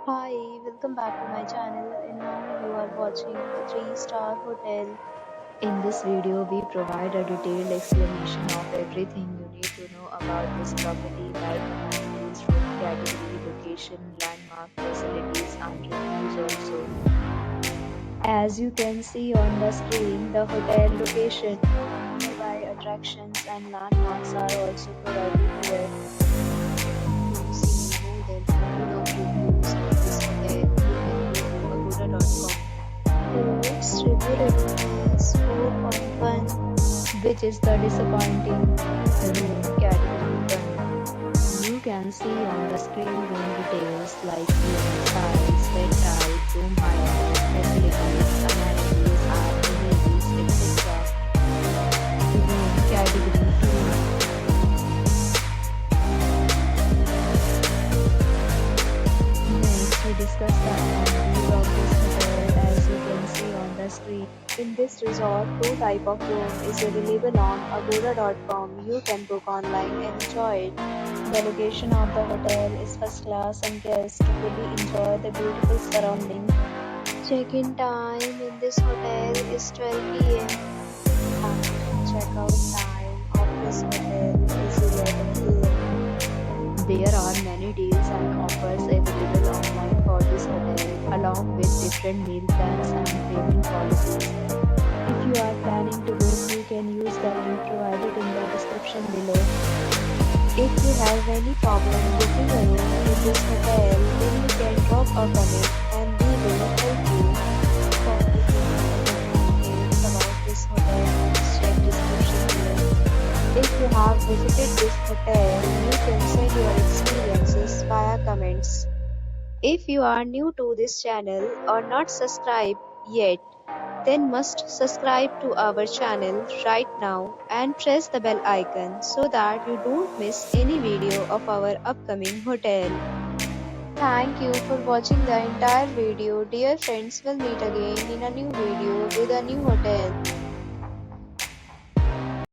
Hi, welcome back to my channel and now you are watching a 3-star hotel. In this video, we provide a detailed explanation of everything you need to know about this property like amenities, room category, location, landmark, facilities and reviews also. As you can see on the screen, the hotel location, nearby attractions and landmarks are also provided here. To see more than 100 of reviews of this hotel, you can go to agoda.com. Its review rating is 4.1, which is the disappointing room category 1. You can see on the screen room details like room size, bed type, room height, facilities, amenities, reviews, etc. Room category 2. Next, we discuss the amenities of this hotel. As you can see on the screen, in this resort, two type of room is available on agoda.com. You can book online and enjoy it. The location of the hotel is first class and guests fully enjoy the beautiful surroundings. Check-in time in this hotel is 12 p.m. and check-out time of this hotel is 11 a.m. There are many deals and offers available online for this hotel, along with different meal plans and payment policies. If you are planning to book, you can use the link provided in the description below. If you have any problem booking a room in this hotel, then you can drop a comment and we will help you. For booking details about this hotel, please check description below. If you have visited this hotel, you can send your experiences via comments. If you are new to this channel or not subscribed yet, then must subscribe to our channel right now and press the bell icon so that you don't miss any video of our upcoming hotel. Thank you for watching the entire video. Dear friends, we'll meet again in a new video with a new hotel.